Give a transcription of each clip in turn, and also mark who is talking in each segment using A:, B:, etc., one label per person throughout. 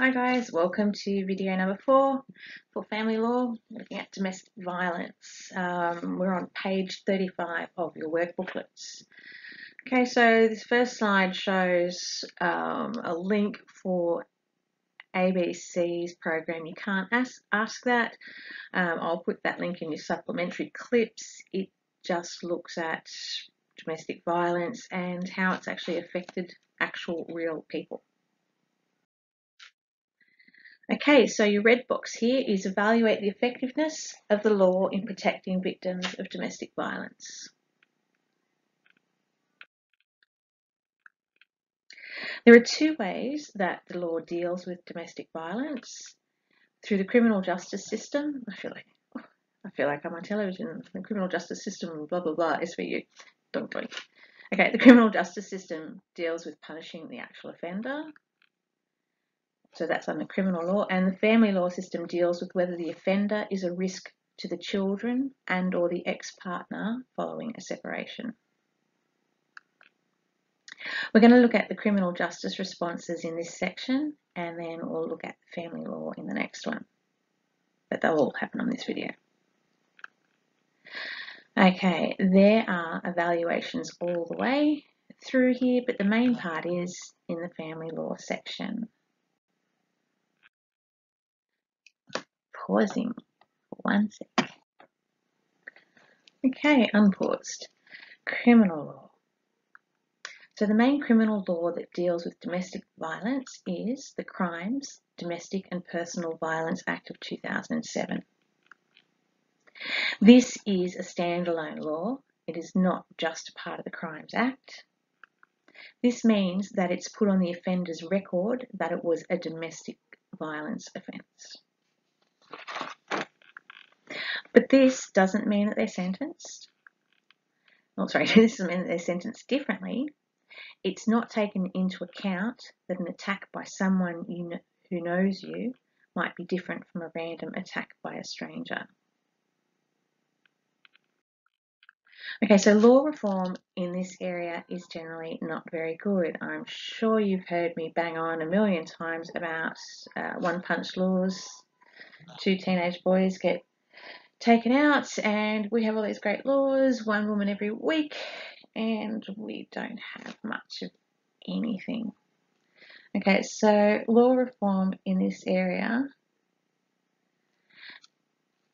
A: Hi guys, welcome to video number 4 for family law, looking at domestic violence. We're on page 35 of your work booklets. Okay, so this first slide shows a link for ABC's program. You can't ask that. I'll put that link in your supplementary clips. It just looks at domestic violence and how it's actually affected actual real people. Okay, so your red box here is evaluate the effectiveness of the law in protecting victims of domestic violence. There are two ways that the law deals with domestic violence: through the criminal justice system. I feel like I'm on television. The criminal justice system, blah blah blah, SVU. Don't. Okay, the criminal justice system deals with punishing the actual offender. So that's under criminal law, and the family law system deals with whether the offender is a risk to the children and or the ex-partner following a separation. We're going to look at the criminal justice responses in this section, and then we'll look at family law in the next one. But they'll all happen on this video. Okay, there are evaluations all the way through here, but the main part is in the family law section. Pausing for 1 sec. Okay, unpaused. Criminal law. So the main criminal law that deals with domestic violence is the Crimes, Domestic and Personal Violence Act of 2007. This is a standalone law. It is not just a part of the Crimes Act. This means that it's put on the offender's record that it was a domestic violence offence. But this doesn't mean that they're sentenced. This doesn't mean that they're sentenced differently. It's not taken into account that an attack by someone who knows you might be different from a random attack by a stranger. Okay, so law reform in this area is generally not very good. I'm sure you've heard me bang on a million times about one-punch laws. 2 teenage boys get taken out and we have all these great laws, 1 woman every week, and we don't have much of anything. Okay, so law reform in this area,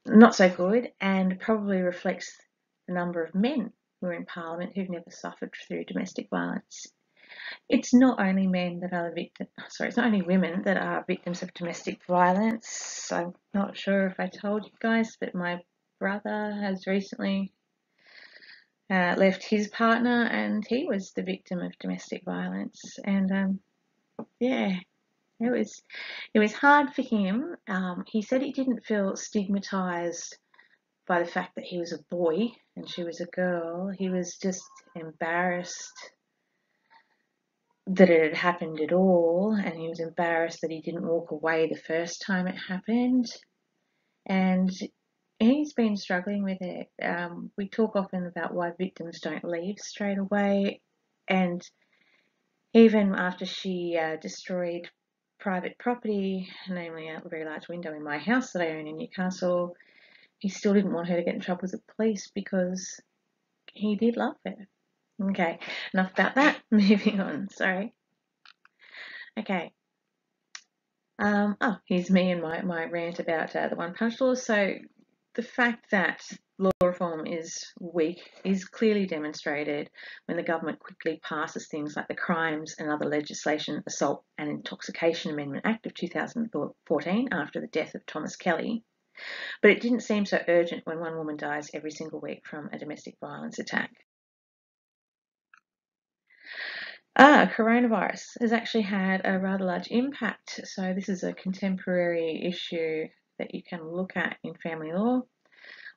A: not so good, and probably reflects the number of men who are in Parliament who've never suffered through domestic violence. It's not only men that are it's not only women that are victims of domestic violence. I'm not sure if I told you guys, but my brother has recently left his partner and he was the victim of domestic violence. And yeah, it was hard for him. He said he didn't feel stigmatized by the fact that he was a boy and she was a girl. He was just embarrassed that it had happened at all, and he was embarrassed that he didn't walk away the first time it happened. And he's been struggling with it. We talk often about why victims don't leave straight away, and even after she destroyed private property, namely a very large window in my house that I own in Newcastle, he still didn't want her to get in trouble with the police because he did love her. Okay, enough about that. Moving on, sorry. Okay. Here's me and my rant about the one-punch law. So the fact that law reform is weak is clearly demonstrated when the government quickly passes things like the Crimes and Other Legislation, Assault and Intoxication Amendment Act of 2014 after the death of Thomas Kelly. But it didn't seem so urgent when 1 woman dies every single week from a domestic violence attack. Coronavirus has actually had a rather large impact. So this is a contemporary issue that you can look at in family law.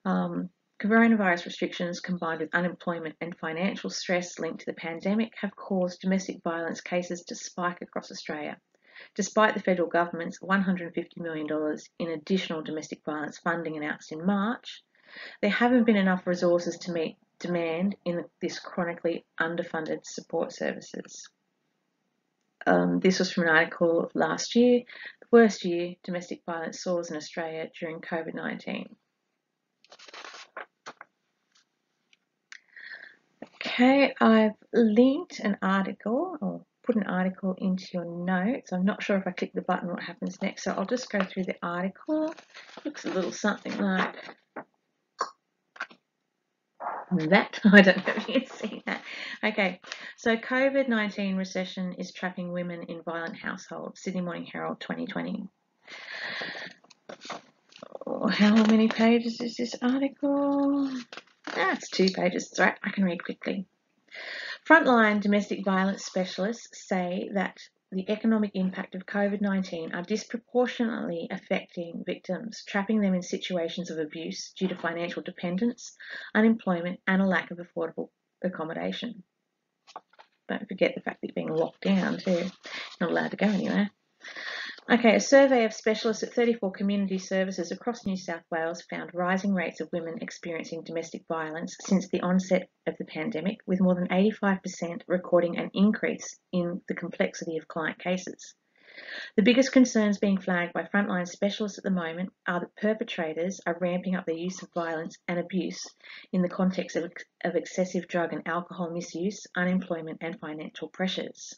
A: Coronavirus restrictions combined with unemployment and financial stress linked to the pandemic have caused domestic violence cases to spike across Australia. Despite the federal government's $150 million in additional domestic violence funding announced in March, there haven't been enough resources to meet demand in this chronically underfunded support services. This was from an article last year. The Worst year domestic violence soars in Australia during COVID-19. Okay, I've linked an article, or put an article into your notes. I'm not sure if I click the button what happens next, so I'll just go through the article. Looks a little something like that. I don't know if you can see that. Okay, so COVID-19 recession is trapping women in violent households. Sydney Morning Herald 2020. Oh, how many pages is this article? It's 2 pages. It's all right, I can read quickly. Frontline domestic violence specialists say that the economic impact of COVID-19 are disproportionately affecting victims, trapping them in situations of abuse due to financial dependence, unemployment, and a lack of affordable accommodation. Don't forget the fact that you're being locked down too. Not allowed to go anywhere. Okay, a survey of specialists at 34 community services across New South Wales found rising rates of women experiencing domestic violence since the onset of the pandemic, with more than 85% recording an increase in the complexity of client cases. The biggest concerns being flagged by frontline specialists at the moment are that perpetrators are ramping up their use of violence and abuse in the context of excessive drug and alcohol misuse, unemployment, and financial pressures.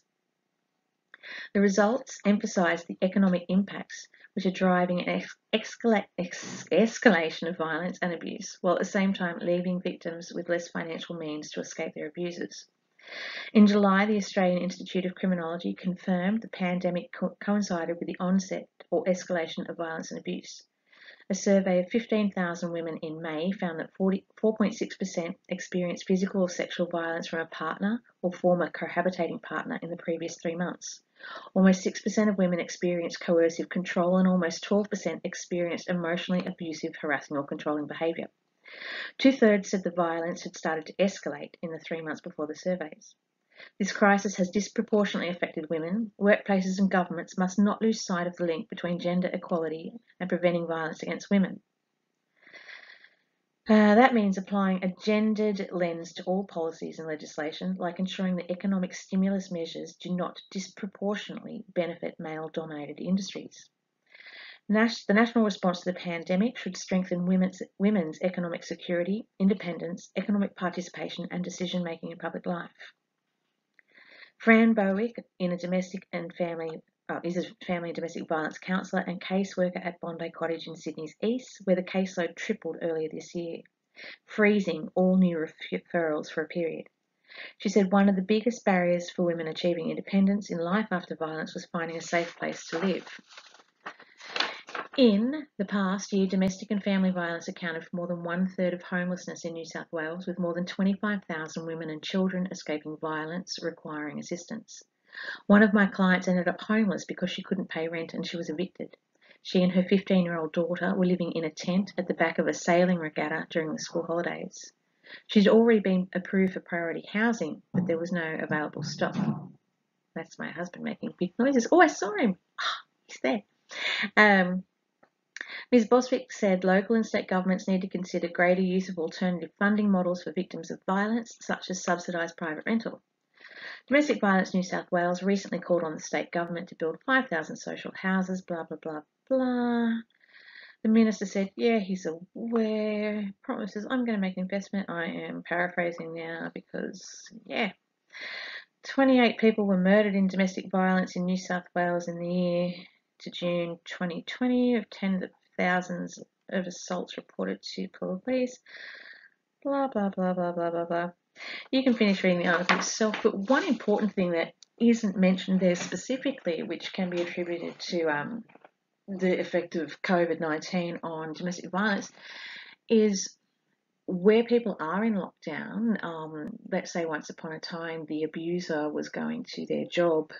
A: The results emphasise the economic impacts which are driving an escalation of violence and abuse, while at the same time leaving victims with less financial means to escape their abusers. In July, the Australian Institute of Criminology confirmed the pandemic coincided with the onset or escalation of violence and abuse. A survey of 15,000 women in May found that 4.6% experienced physical or sexual violence from a partner or former cohabitating partner in the previous 3 months. Almost 6% of women experienced coercive control, and almost 12% experienced emotionally abusive, harassing or controlling behaviour. 2/3 said the violence had started to escalate in the 3 months before the surveys. This crisis has disproportionately affected women. Workplaces and governments must not lose sight of the link between gender equality and preventing violence against women. That means applying a gendered lens to all policies and legislation, like ensuring that economic stimulus measures do not disproportionately benefit male-dominated industries. The national response to the pandemic should strengthen women's economic security, independence, economic participation, and decision-making in public life. Fran Bowick is a family and domestic violence counsellor and caseworker at Bondi Cottage in Sydney's east, where the caseload tripled earlier this year, freezing all new referrals for a period. She said one of the biggest barriers for women achieving independence in life after violence was finding a safe place to live. In the past year, domestic and family violence accounted for more than 1/3 of homelessness in New South Wales, with more than 25,000 women and children escaping violence requiring assistance. One of my clients ended up homeless because she couldn't pay rent and she was evicted. She and her 15-year-old daughter were living in a tent at the back of a sailing regatta during the school holidays. She'd already been approved for priority housing, but there was no available stock. That's my husband making big noises. Oh, I saw him. He's there. Ms. Boswick said local and state governments need to consider greater use of alternative funding models for victims of violence, such as subsidised private rental. Domestic Violence New South Wales recently called on the state government to build 5,000 social houses, blah, blah, blah, blah. The minister said, yeah, he's aware, promises, I'm going to make an investment. I am paraphrasing now because, 28 people were murdered in domestic violence in New South Wales in the year to June 2020, of tens of thousands of assaults reported to police, blah, blah, blah, blah, blah, blah, blah. You can finish reading the article yourself, but one important thing that isn't mentioned there specifically, which can be attributed to the effect of COVID-19 on domestic violence, is where people are in lockdown. Let's say once upon a time the abuser was going to their job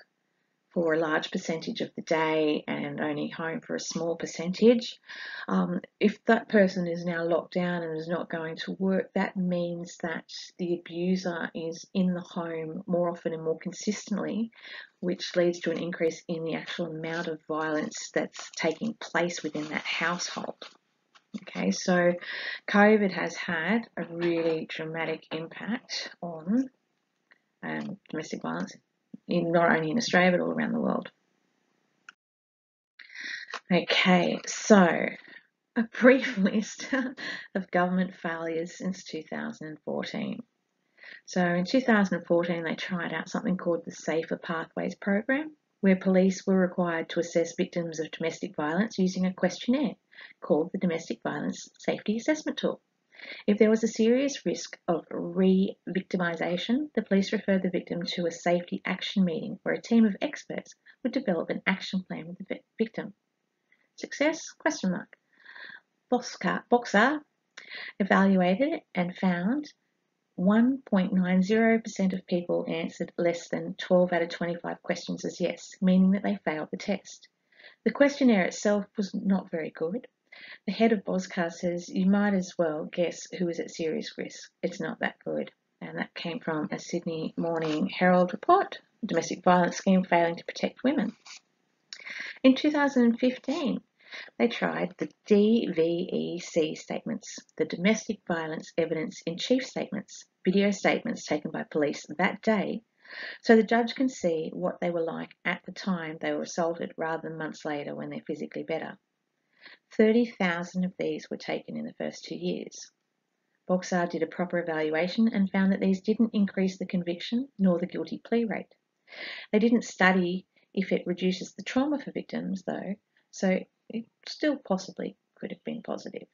A: for a large percentage of the day and only home for a small percentage. If that person is now locked down and is not going to work, that means that the abuser is in the home more often and more consistently, which leads to an increase in the actual amount of violence that's taking place within that household. Okay, so COVID has had a really dramatic impact on domestic violence, not only in Australia but all around the world. Okay, so a brief list of government failures since 2014. So in 2014, they tried out something called the Safer Pathways program, where police were required to assess victims of domestic violence using a questionnaire called the Domestic Violence Safety Assessment Tool. If there was a serious risk of re-victimisation, the police referred the victim to a safety action meeting where a team of experts would develop an action plan with the victim. Success? Question mark. Boxer evaluated and found 1.90% of people answered less than 12 out of 25 questions as yes, meaning that they failed the test. The questionnaire itself was not very good. The head of BOSCAR says you might as well guess who is at serious risk. It's not that good. And that came from a Sydney Morning Herald report, domestic violence scheme failing to protect women. In 2015, they tried the DVEC statements, the Domestic Violence Evidence in Chief statements, video statements taken by police that day, so the judge can see what they were like at the time they were assaulted rather than months later when they're physically better. 30,000 of these were taken in the first 2 years. Boxar did a proper evaluation and found that these didn't increase the conviction nor the guilty plea rate. They didn't study if it reduces the trauma for victims, though, so it still possibly could have been positive.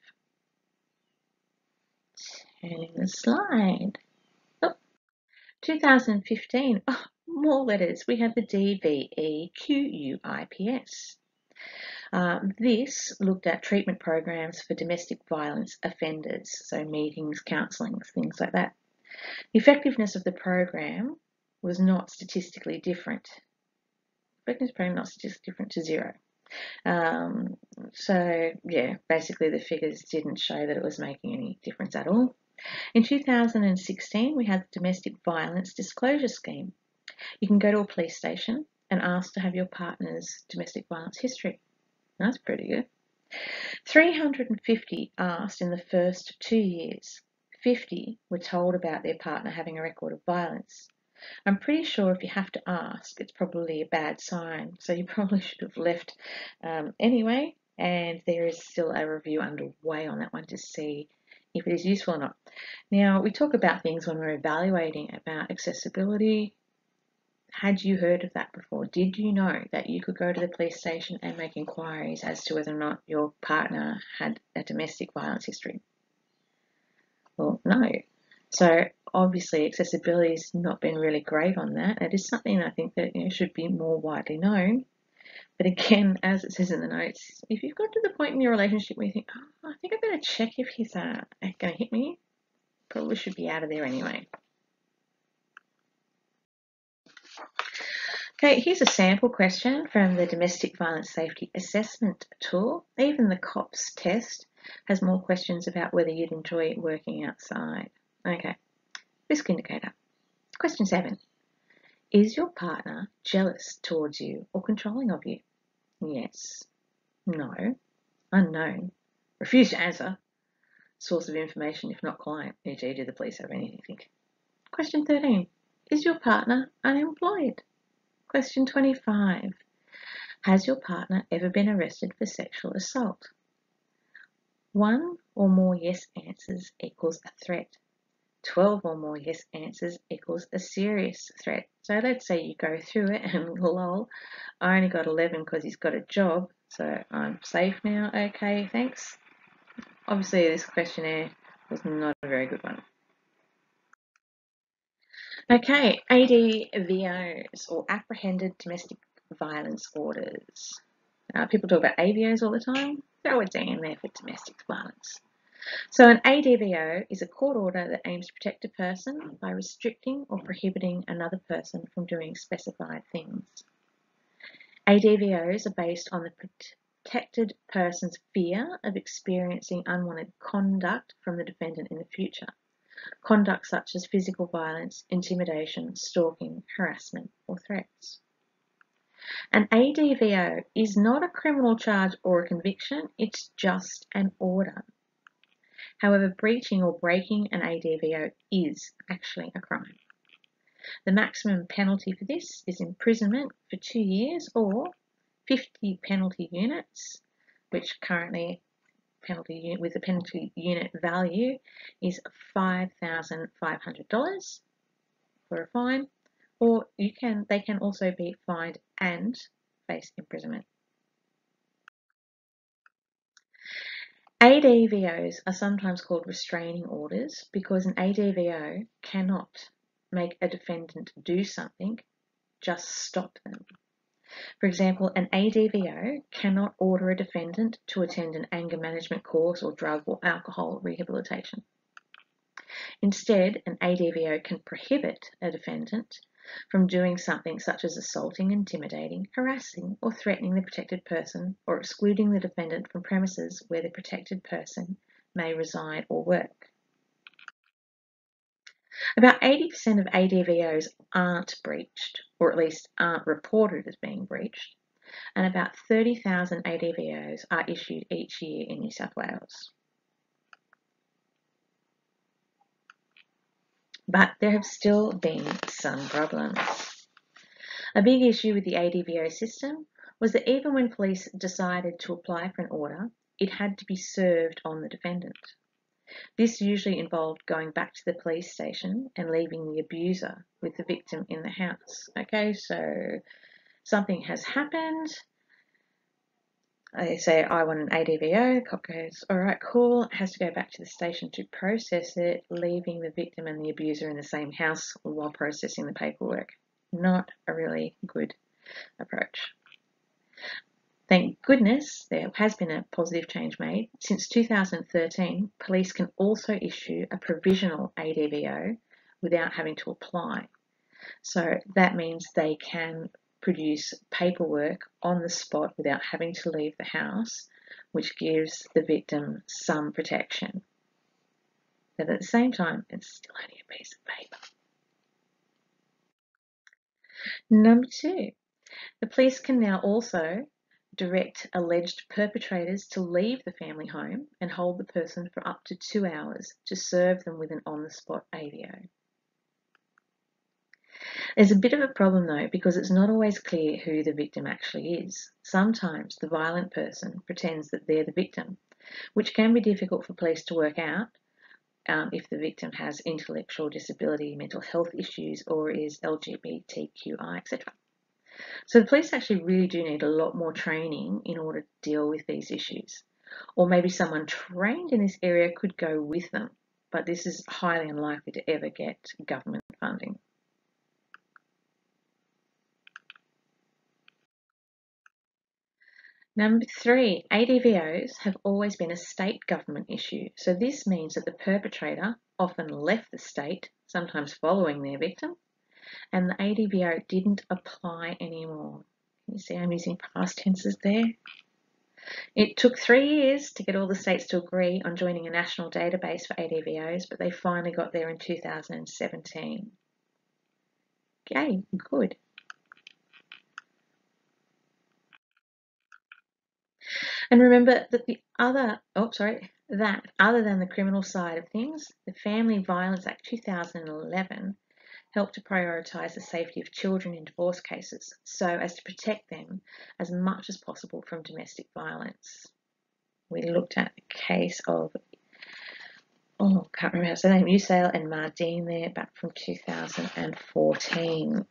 A: Turning the slide. 2015. Oh, more letters. We have the DVEQUIPS. This looked at treatment programs for domestic violence offenders, so meetings, counselling, things like that. The effectiveness of the program was not statistically different. Effectiveness program not statistically different to zero. So yeah, basically the figures didn't show that it was making any difference at all. In 2016, we had the Domestic Violence Disclosure Scheme. You can go to a police station and ask to have your partner's domestic violence history. That's pretty good. 350 asked in the first 2 years. 50 were told about their partner having a record of violence. I'm pretty sure if you have to ask, it's probably a bad sign. So you probably should have left anyway. And there is still a review underway on that one to see if it is useful or not. Now, we talk about things when we're evaluating about accessibility. Had you heard of that before? Did you know that you could go to the police station and make inquiries as to whether or not your partner had a domestic violence history? Well, no. So obviously accessibility has not been really great on that. It is something I think that should be more widely known. But again, as it says in the notes, if you've got to the point in your relationship where you think, oh, I think I better check if he's going to hit me, probably should be out of there anyway. Okay, here's a sample question from the Domestic Violence Safety Assessment Tool. Even the COPS test has more questions about whether you'd enjoy working outside. Okay, risk indicator. Question 7. Is your partner jealous towards you or controlling of you? Yes. No. Unknown. Refuse to answer. Source of information if not client, e.g. do the police have anything? Question 13. Is your partner unemployed? Question 25. Has your partner ever been arrested for sexual assault? 1 or more yes answers equals a threat. 12 or more yes answers equals a serious threat. So let's say you go through it and lol, I only got 11 because he's got a job, so I'm safe now. Okay, thanks. Obviously this questionnaire was not a very good one. Okay, ADVOs, or Apprehended Domestic Violence Orders. People talk about AVOs all the time. Throw it down there for domestic violence. So an ADVO is a court order that aims to protect a person by restricting or prohibiting another person from doing specified things. ADVOs are based on the protected person's fear of experiencing unwanted conduct from the defendant in the future. Conduct such as physical violence, intimidation, stalking, harassment, or threats. An ADVO is not a criminal charge or a conviction, it's just an order. However, breaching or breaking an ADVO is actually a crime. The maximum penalty for this is imprisonment for 2 years or 50 penalty units, which currently with the penalty unit value is $5,500 for a fine, or they can also be fined and face imprisonment. ADVOs are sometimes called restraining orders because an ADVO cannot make a defendant do something, just stop them. For example, an ADVO cannot order a defendant to attend an anger management course or drug or alcohol rehabilitation. Instead, an ADVO can prohibit a defendant from doing something such as assaulting, intimidating, harassing, or threatening the protected person, or excluding the defendant from premises where the protected person may reside or work. About 80% of ADVOs aren't breached, or at least aren't reported as being breached, and about 30,000 ADVOs are issued each year in New South Wales. But there have still been some problems. A big issue with the ADVO system was that even when police decided to apply for an order, it had to be served on the defendant. This usually involved going back to the police station and leaving the abuser with the victim in the house. Okay, so something has happened. They say, I want an ADVO. The cop goes, all right, cool. It has to go back to the station to process it, leaving the victim and the abuser in the same house while processing the paperwork. Not a really good approach. Thank goodness there has been a positive change made. Since 2013, police can also issue a provisional ADVO without having to apply. So that means they can produce paperwork on the spot without having to leave the house, which gives the victim some protection. But at the same time, it's still only a piece of paper. Number 2, the police can now also direct alleged perpetrators to leave the family home and hold the person for up to 2 hours to serve them with an on-the-spot AVO. There's a bit of a problem though, because it's not always clear who the victim actually is. Sometimes the violent person pretends that they're the victim, which can be difficult for police to work out if the victim has intellectual disability, mental health issues, or is LGBTQI, etc. So the police actually really do need a lot more training in order to deal with these issues. Or maybe someone trained in this area could go with them, but this is highly unlikely to ever get government funding. Number 3, ADVOs have always been a state government issue. So this means that the perpetrator often left the state, sometimes following their victim, and the ADVO didn't apply anymore. Can you see I'm using past tenses there? It took 3 years to get all the states to agree on joining a national database for ADVOs, but they finally got there in 2017. Yay, good. And remember that other than the criminal side of things, the Family Violence Act 2011 helped to prioritise the safety of children in divorce cases so as to protect them as much as possible from domestic violence. We looked at the case of, can't remember the name, Usail and Mardine there back from 2014.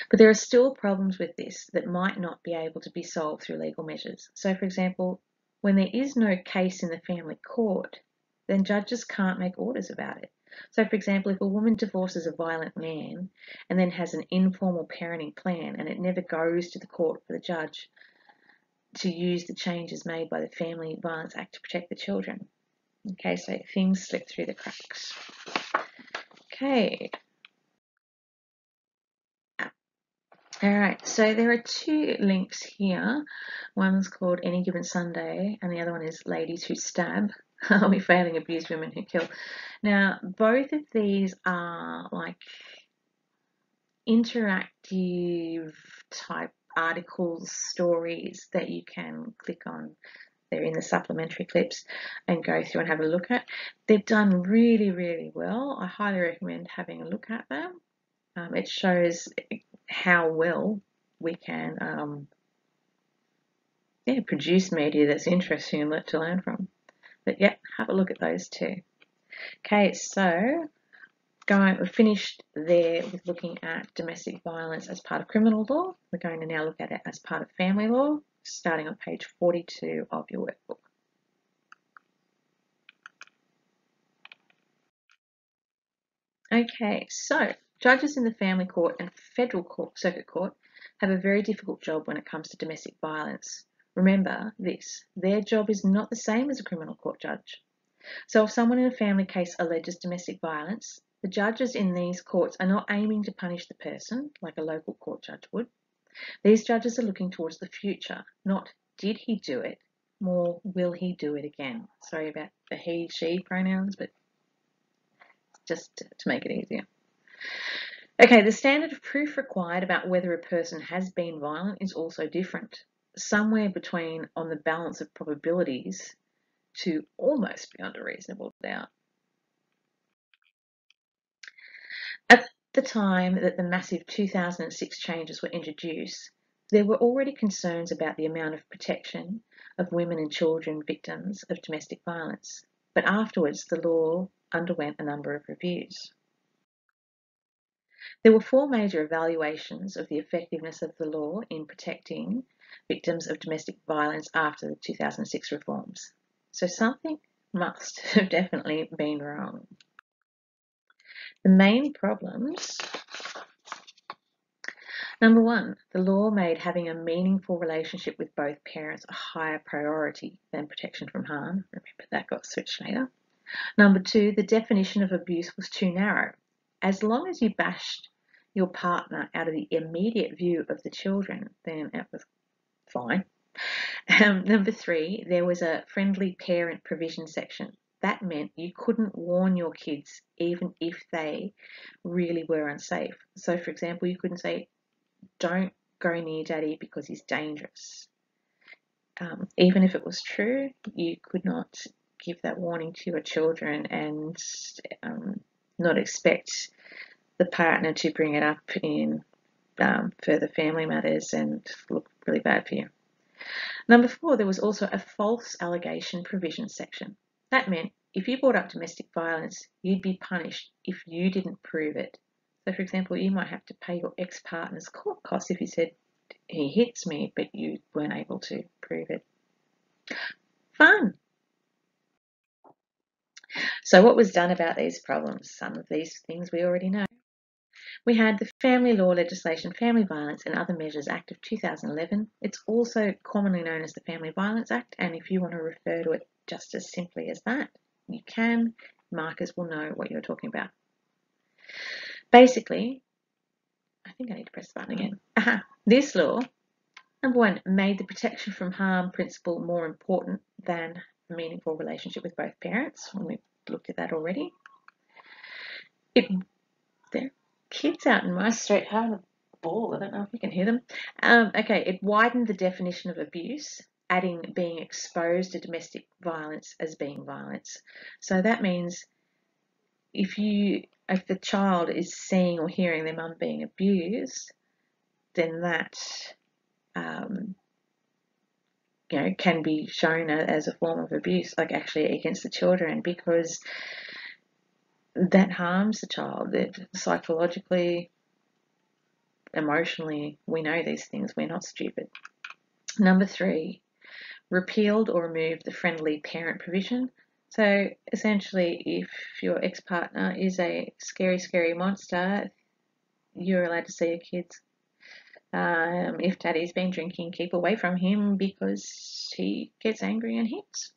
A: But there are still problems with this that might not be able to be solved through legal measures. So, for example, when there is no case in the family court, then judges can't make orders about it. So, for example, if a woman divorces a violent man and then has an informal parenting plan and it never goes to the court for the judge to use the changes made by the Family Violence Act to protect the children. Okay, so things slip through the cracks. Okay. All right, so there are 2 links here. One's called Any Given Sunday, and the other one is Ladies Who Stab. Are we failing abused women who kill? Now, both of these are like interactive type articles, stories that you can click on. They're in the supplementary clips and go through and have a look at. They've done really, really well. I highly recommend having a look at them. It shows how well we can produce media that's interesting and to learn from. But yeah, have a look at those too. Okay, so we've finished there with looking at domestic violence as part of criminal law. We're going to now look at it as part of family law, starting on page 42 of your workbook. Okay, so judges in the family court and federal court, circuit court have a very difficult job when it comes to domestic violence. Remember this, their job is not the same as a criminal court judge. So if someone in a family case alleges domestic violence, the judges in these courts are not aiming to punish the person like a local court judge would. These judges are looking towards the future, not did he do it, more will he do it again. Sorry about the he, she pronouns, but just to make it easier. Okay, the standard of proof required about whether a person has been violent is also different. Somewhere between on the balance of probabilities to almost beyond a reasonable doubt. At the time that the massive 2006 changes were introduced, there were already concerns about the amount of protection of women and children victims of domestic violence, but afterwards the law underwent a number of reviews. There were 4 major evaluations of the effectiveness of the law in protecting victims of domestic violence after the 2006 reforms. So something must have definitely been wrong. The main problems. Number 1, the law made having a meaningful relationship with both parents a higher priority than protection from harm. Remember, that got switched later. Number 2, the definition of abuse was too narrow. As long as you bashed your partner out of the immediate view of the children, then it was fine. Number 3, there was a friendly parent provision section. That meant you couldn't warn your kids even if they really were unsafe. So, for example, you couldn't say, don't go near daddy because he's dangerous. Even if it was true, you could not give that warning to your children and not expect the partner to bring it up in further family matters and look really bad for you. Number 4, there was also a false allegation provision section. That meant if you brought up domestic violence, you'd be punished if you didn't prove it. So, for example, you might have to pay your ex-partner's court costs if you said, he hits me, but you weren't able to prove it. Fun! So what was done about these problems? Some of these things we already know. We had the Family Law Legislation, Family Violence and Other Measures Act of 2011. It's also commonly known as the Family Violence Act, and if you want to refer to it just as simply as that, you can. Markers will know what you're talking about. Basically, I think I need to press the button again. This law, number 1, made the protection from harm principle more important than a meaningful relationship with both parents. We've looked at that already. There are kids out in my street having a ball. I don't know if you can hear them. Okay, it widened the definition of abuse, adding being exposed to domestic violence as being violence. So that means if the child is seeing or hearing their mum being abused, then that can be shown as a form of abuse, like actually against the children, because that harms the child. That psychologically, emotionally, we know these things. We're not stupid. Number 3, repealed or removed the friendly parent provision. So essentially, if your ex-partner is a scary, scary monster, you're allowed to see your kids. If daddy's been drinking, keep away from him because he gets angry and hits.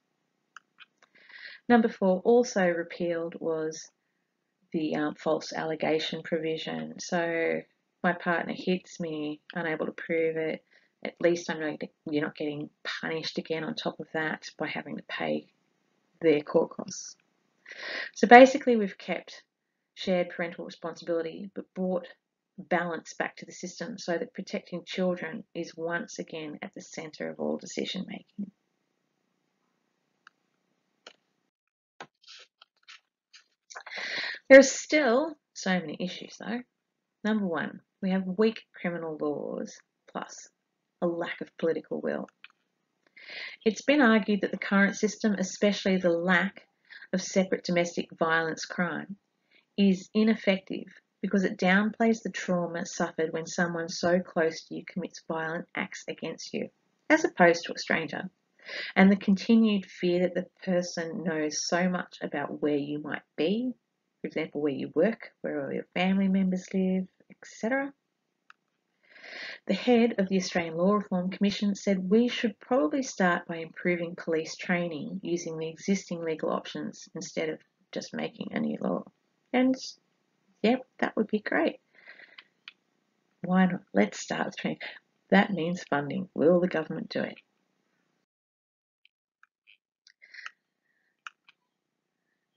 A: Number 4, also repealed was the false allegation provision. So my partner hits me, unable to prove it, at least you're not getting punished again on top of that by having to pay their court costs. So basically we've kept shared parental responsibility but brought balance back to the system so that protecting children is once again at the centre of all decision making. There are still so many issues though. Number 1, we have weak criminal laws plus a lack of political will. It's been argued that the current system, especially the lack of separate domestic violence crime, is ineffective because it downplays the trauma suffered when someone so close to you commits violent acts against you, as opposed to a stranger, and the continued fear that the person knows so much about where you might be, for example, where you work, where all your family members live, etc. The head of the Australian Law Reform Commission said we should probably start by improving police training using the existing legal options instead of just making a new law. And yep, that would be great. Why not? Let's start with training. That means funding. Will the government do it?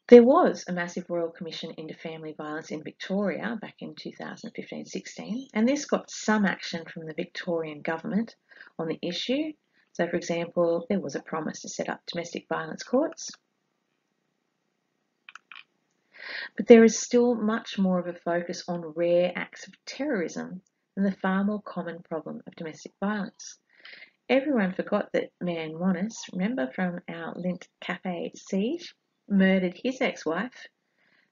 A: There was a massive Royal Commission into family violence in Victoria back in 2015-16, and this got some action from the Victorian government on the issue. So, for example, there was a promise to set up domestic violence courts. But there is still much more of a focus on rare acts of terrorism than the far more common problem of domestic violence. Everyone forgot that man Monis, remember from our Lint Cafe siege, murdered his ex-wife.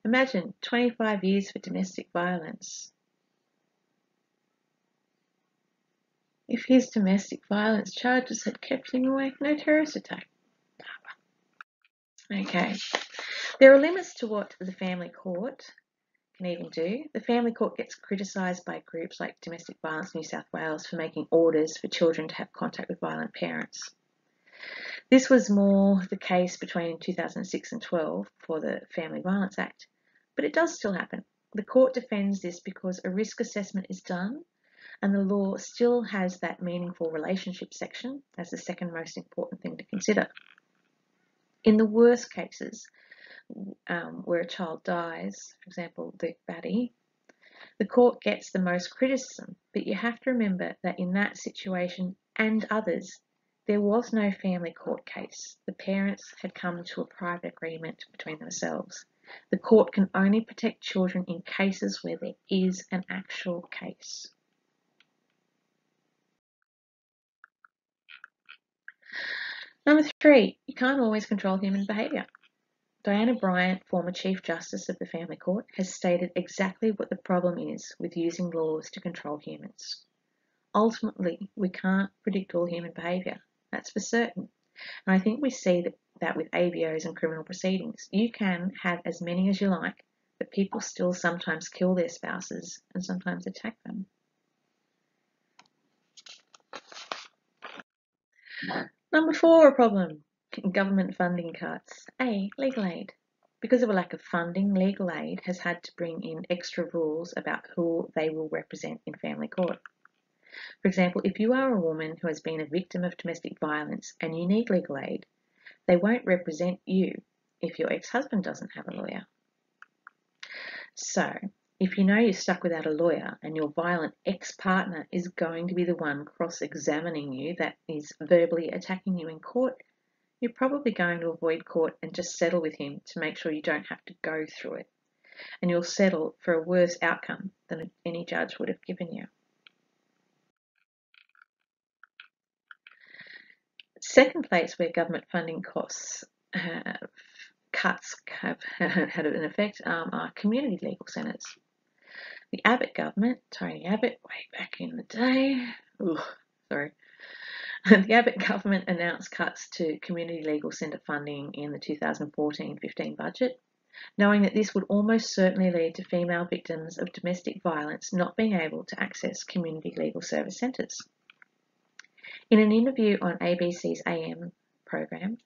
A: Imagine 25 years for domestic violence. If his domestic violence charges had kept him away, no terrorist attack. Okay. There are limits to what the family court can even do. The family court gets criticised by groups like Domestic Violence New South Wales for making orders for children to have contact with violent parents. This was more the case between 2006 and 12 for the Family Violence Act, but it does still happen. The court defends this because a risk assessment is done and the law still has that meaningful relationship section as the second most important thing to consider. In the worst cases, where a child dies, for example, the baddie, the court gets the most criticism, but you have to remember that in that situation and others, there was no family court case. The parents had come to a private agreement between themselves. The court can only protect children in cases where there is an actual case. Number 3, you can't always control human behaviour. Diana Bryant, former Chief Justice of the Family Court, has stated exactly what the problem is with using laws to control humans. Ultimately, we can't predict all human behaviour. That's for certain. And I think we see that with AVOs and criminal proceedings. You can have as many as you like, but people still sometimes kill their spouses and sometimes attack them. Number 4, a problem. Government funding cuts. A, legal aid. Because of a lack of funding, legal aid has had to bring in extra rules about who they will represent in family court. For example, if you are a woman who has been a victim of domestic violence and you need legal aid, they won't represent you if your ex-husband doesn't have a lawyer. So, if you know you're stuck without a lawyer and your violent ex-partner is going to be the one cross-examining you, that is verbally attacking you in court, you're probably going to avoid court and just settle with him to make sure you don't have to go through it. And you'll settle for a worse outcome than any judge would have given you. Second place where government funding cuts have had an effect are community legal centres. The Abbott government, Tony Abbott, way back in the day, the Abbott government announced cuts to community legal centre funding in the 2014-15 budget, knowing that this would almost certainly lead to female victims of domestic violence not being able to access community legal service centres. In an interview on ABC's AM program,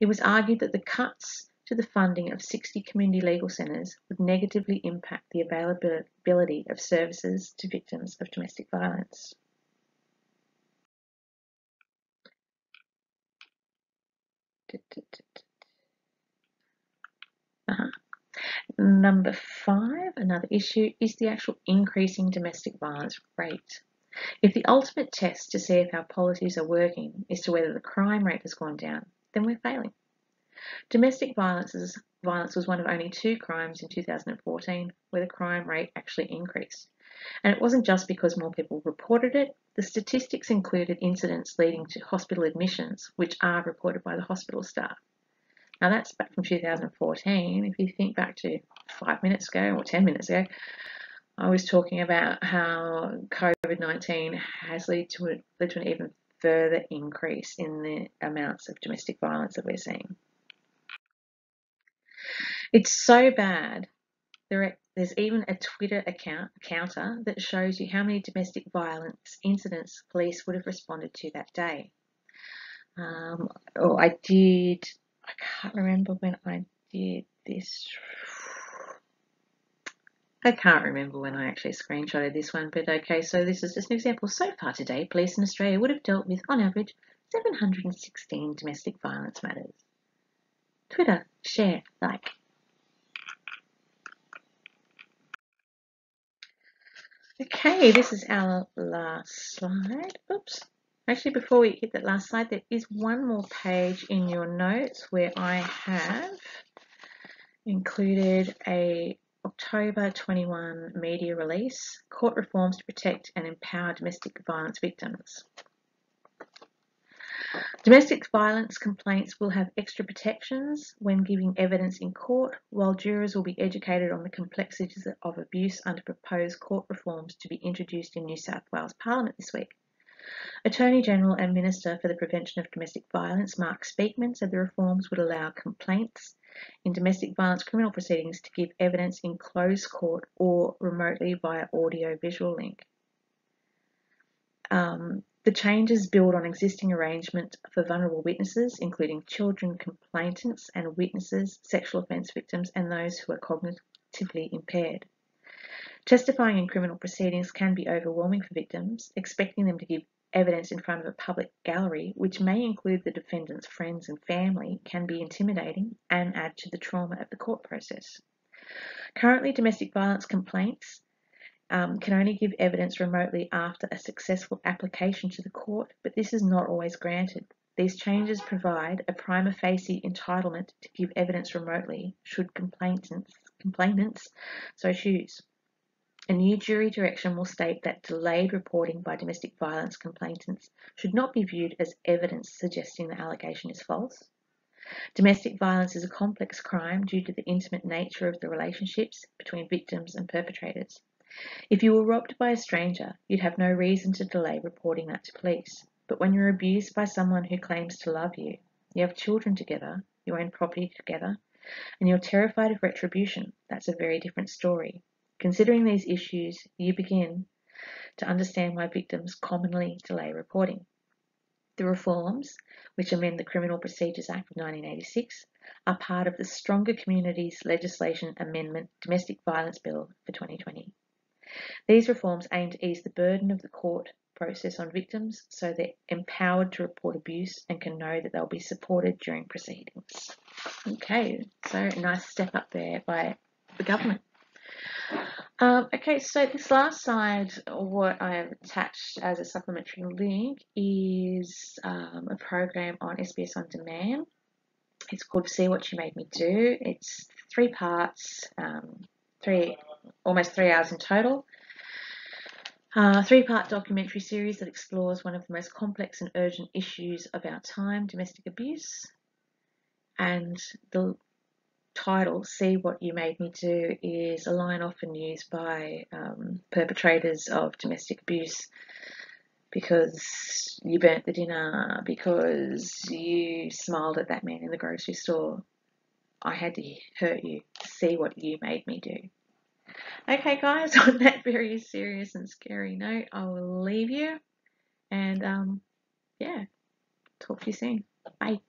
A: it was argued that the cuts to the funding of 60 community legal centres would negatively impact the availability of services to victims of domestic violence. Number 5, another issue, is the actual increasing domestic violence rate. If the ultimate test to see if our policies are working is to whether the crime rate has gone down, then we're failing. Domestic violence was one of only 2 crimes in 2014 where the crime rate actually increased. And it wasn't just because more people reported it, The statistics included incidents leading to hospital admissions, which are reported by the hospital staff. Now that's back from 2014. If you think back to 5 minutes ago or 10 minutes ago, I was talking about how COVID-19 has led to an even further increase in the amounts of domestic violence that we're seeing. It's so bad. There's even a Twitter counter that shows you how many domestic violence incidents police would have responded to that day. I can't remember when I did this. I can't remember when I actually screenshotted this one, but okay, so this is just an example. So far today, police in Australia would have dealt with, on average, 716 domestic violence matters. Twitter, share, like. Okay, this is our last slide. Oops. Actually, before we hit that last slide, there is one more page in your notes where I have included a October 21 media release, Court Reforms to Protect and Empower Domestic Violence Victims. Domestic violence complaints will have extra protections when giving evidence in court, while jurors will be educated on the complexities of abuse under proposed court reforms to be introduced in New South Wales Parliament this week. Attorney General and Minister for the Prevention of Domestic Violence, Mark Speakman, said the reforms would allow complaints in domestic violence criminal proceedings to give evidence in closed court or remotely via audio-visual link. The changes build on existing arrangements for vulnerable witnesses, including children complainants and witnesses, sexual offence victims, and those who are cognitively impaired. Testifying in criminal proceedings can be overwhelming for victims. Expecting them to give evidence in front of a public gallery, which may include the defendant's friends and family, can be intimidating and add to the trauma of the court process. Currently, domestic violence complaints can only give evidence remotely after a successful application to the court, but this is not always granted. These changes provide a prima facie entitlement to give evidence remotely should complainants so choose. A new jury direction will state that delayed reporting by domestic violence complainants should not be viewed as evidence suggesting the allegation is false. Domestic violence is a complex crime due to the intimate nature of the relationships between victims and perpetrators. If you were robbed by a stranger, you'd have no reason to delay reporting that to police. But when you're abused by someone who claims to love you, you have children together, you own property together, and you're terrified of retribution, that's a very different story. Considering these issues, you begin to understand why victims commonly delay reporting. The reforms, which amend the Criminal Procedures Act of 1986, are part of the Stronger Communities Legislation Amendment Domestic Violence Bill for 2020. These reforms aim to ease the burden of the court process on victims so they're empowered to report abuse and can know that they'll be supported during proceedings. Okay, so a nice step up there by the government. Okay, so this last slide, what I have attached as a supplementary link is a program on SBS On Demand. It's called See What You Made Me Do. It's 3 parts, almost 3 hours in total. 3-part documentary series that explores one of the most complex and urgent issues of our time, domestic abuse. And the title, See What You Made Me Do, is a line often used by perpetrators of domestic abuse because you burnt the dinner, because you smiled at that man in the grocery store. I had to hurt you. See what you made me do. Okay, guys, on that very serious and scary note, I will leave you and, yeah, talk to you soon. Bye.